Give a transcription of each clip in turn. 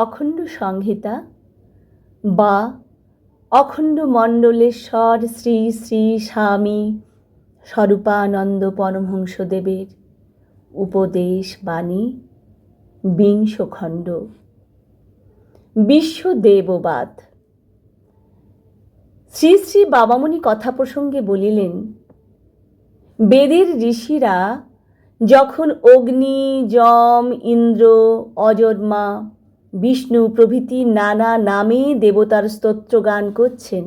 অখণ্ড সংহিতা বা অখণ্ড মণ্ডলেশ্বর শ্রী শ্রী স্বামী স্বরূপানন্দ পরমহংসদেবের উপদেশ বাণী ২০ খণ্ড। বিশ্বদেববাদ। শ্রী শ্রী বাবামণি কথা প্রসঙ্গে বলিলেন, বেদের ঋষিরা যখন অগ্নি, যম, ইন্দ্র, অজন্মা, বিষ্ণু প্রভৃতি নানা নামে দেবতার স্তোত্রগান করছেন,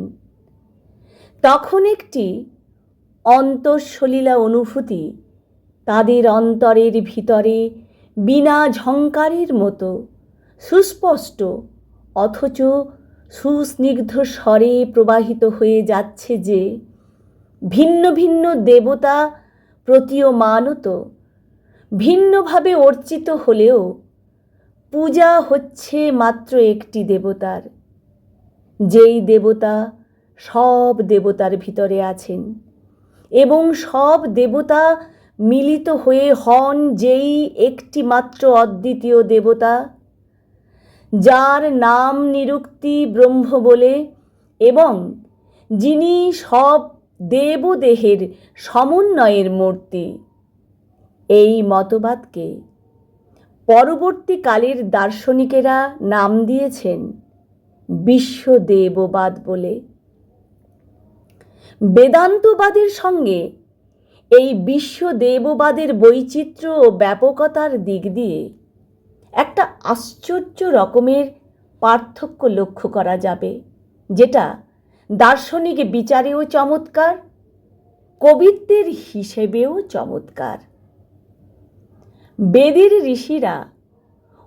তখন একটি অন্তঃসলীলা অনুভূতি তাদের অন্তরের ভিতরে বিনা ঝঙ্কারের মতো সুস্পষ্ট অথচ সুস্নিগ্ধ স্বরে প্রবাহিত হয়ে যাচ্ছে যে ভিন্ন ভিন্ন দেবতা প্রতীয়মানত ভিন্নভাবে অর্চিত হলেও পূজা হচ্ছে মাত্র একটি দেবতার, যেই দেবতা সব দেবতার ভিতরে আছেন এবং সব দেবতা মিলিত হয়ে হন যেই একটি মাত্র অদ্বিতীয় দেবতা, যার নাম নিরুক্তি ব্রহ্ম বলে এবং যিনি সব দেবদেহের সমন্বয়ের মূর্তি। এই মতবাদকে পরবর্তীকালের দার্শনিকেরা নাম দিয়েছেন বিশ্বদেববাদ বলে। বেদান্তবাদের সঙ্গে এই বিশ্বদেববাদের বৈচিত্র্য ও ব্যাপকতার দিক দিয়ে একটা আশ্চর্য রকমের পার্থক্য লক্ষ্য করা যাবে, যেটা দার্শনিক বিচারেও চমৎকার, কবিত্বের হিসেবেও চমৎকার। বেদের ঋষিরা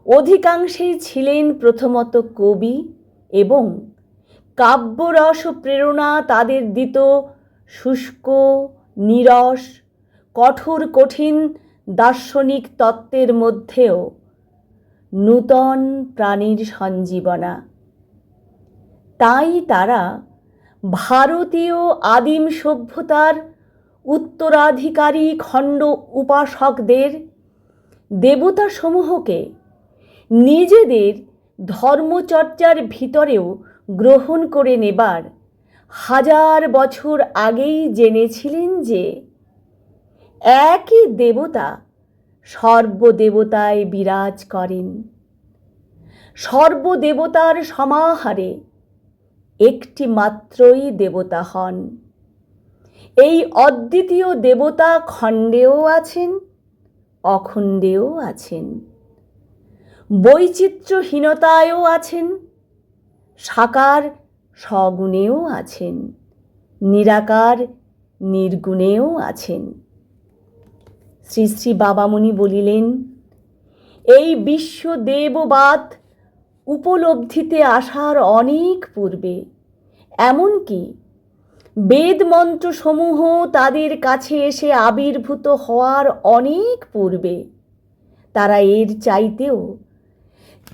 অধিকাংশেই ছিলেন প্রথমত কবি এবং কাব্যরস প্রেরণা তাদের দিত শুষ্ক, নীরস, কঠোর কঠিন দার্শনিক তত্ত্বের মধ্যেও নূতন প্রাণীর সঞ্জীবনা। তাই তারা ভারতীয় আদিম সভ্যতার উত্তরাধিকারী খণ্ড উপাসকদের দেবতাসমূহকে নিজেদের ধর্মচর্চার ভিতরেও গ্রহণ করে নেবার হাজার বছর আগেই জেনেছিলেন যে একই দেবতা সর্বদেবতায় বিরাজ করেন, সর্বদেবতার সমাহারে একটি মাত্রই দেবতা হন। এই অদ্বিতীয় দেবতা খণ্ডেও আছেন, অখণ্ডেও আছেন, বৈচিত্র্যহীনতায়ও আছেন, সাকার সগুণেও আছেন, নিরাকার নির্গুণেও আছেন। শ্রী শ্রী বাবামণি বলিলেন, এই বিশ্বদেববাদ উপলব্ধিতে আসার অনেক পূর্বে, এমনকি বেদমন্ত্রসমূহ তাদের কাছে এসে আবির্ভূত হওয়ার অনেক পূর্বে তারা এর চাইতেও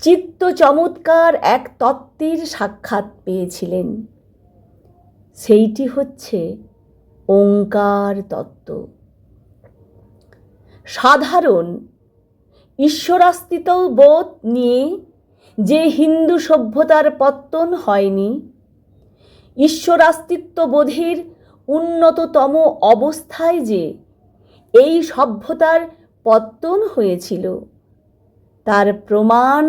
চিত্ত চমৎকার এক তত্ত্বের সাক্ষাৎ পেয়েছিলেন। সেইটি হচ্ছে ওঙ্কার তত্ত্ব। সাধারণ ঈশ্বরাস্তিত্ব বোধ নিয়ে যে হিন্দু সভ্যতার পত্তন হয়নি, ঈশ্বরাস্তিত্ব বোধের উন্নততম অবস্থায় যে এই সভ্যতার পত্তন হয়েছিল, তার প্রমাণ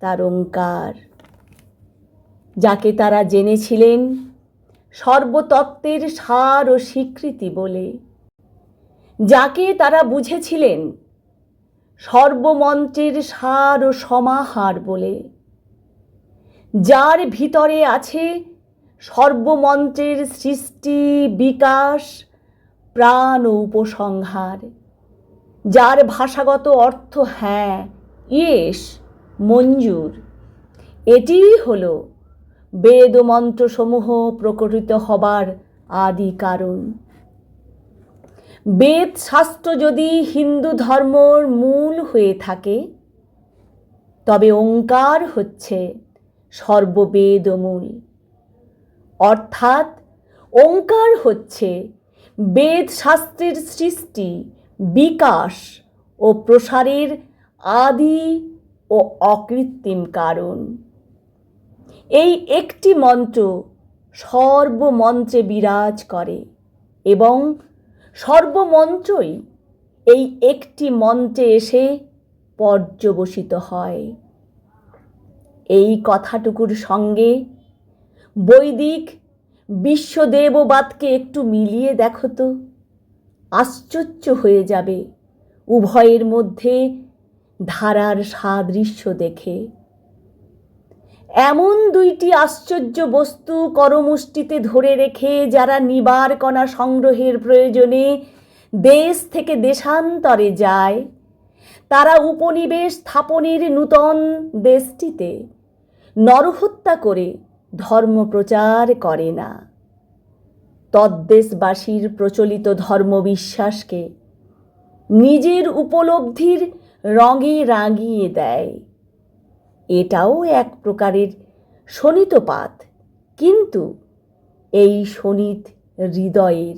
তার ওঙ্কার, যাকে তারা জেনেছিলেন সর্বতত্ত্বের সার ও স্বীকৃতি বলে, যাকে তারা বুঝেছিলেন সর্বমন্ত্রের সার ও সমাহার বলে, যার ভিতরে আছে সর্বমন্ত্রের সৃষ্টি, বিকাশ, প্রাণ ও উপসংহার, যার ভাষাগত অর্থ হ্যাঁ, ইয়েস, মঞ্জুর। এটিই হল বেদমন্ত্রসমূহ প্রকটিত হবার আদি কারণ। বেদ শাস্ত্র যদি হিন্দু ধর্মর মূল হয়ে থাকে, তবে ওঙ্কার হচ্ছে সর্ববেদমূল, অর্থাৎ ওঙ্কার হচ্ছে বেদ শাস্ত্রের সৃষ্টি, বিকাশ ও প্রসারের আদি ও অকৃত্রিম কারণ। এই একটি মন্ত্র সর্বমন্ত্রে বিরাজ করে এবং সর্বমন্ত্রই এই একটি মন্ত্রে এসে পর্যবসিত হয়। এই কথাটুকুর সঙ্গে বৈদিক বিশ্বদেববাদকে একটু মিলিয়ে দেখো তো, আশ্চর্য হয়ে যাবে উভয়ের মধ্যে ধারার সাদৃশ্য দেখে। এমন দুইটি আশ্চর্য বস্তু করমুষ্টিতে ধরে রেখে যারা নিবার কণা সংগ্রহের প্রয়োজনে দেশ থেকে দেশান্তরে যায়, তারা উপনিবেশ স্থাপনের নূতন দেশটিতে নরহত্যা করে ধর্ম প্রচার করে না, তদ্দেশবাসীর প্রচলিত ধর্মবিশ্বাসকে নিজের উপলব্ধির রঙে রাঙিয়ে দেয়। এটাও এক প্রকারের শোণিতপাত, কিন্তু এই শোণিত হৃদয়ের,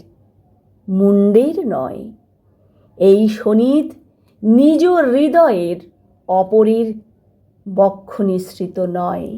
মুন্ডের নয়। এই শোণিত নিজ হৃদয়ের, অপরের বক্ষ নিঃসৃত নয়।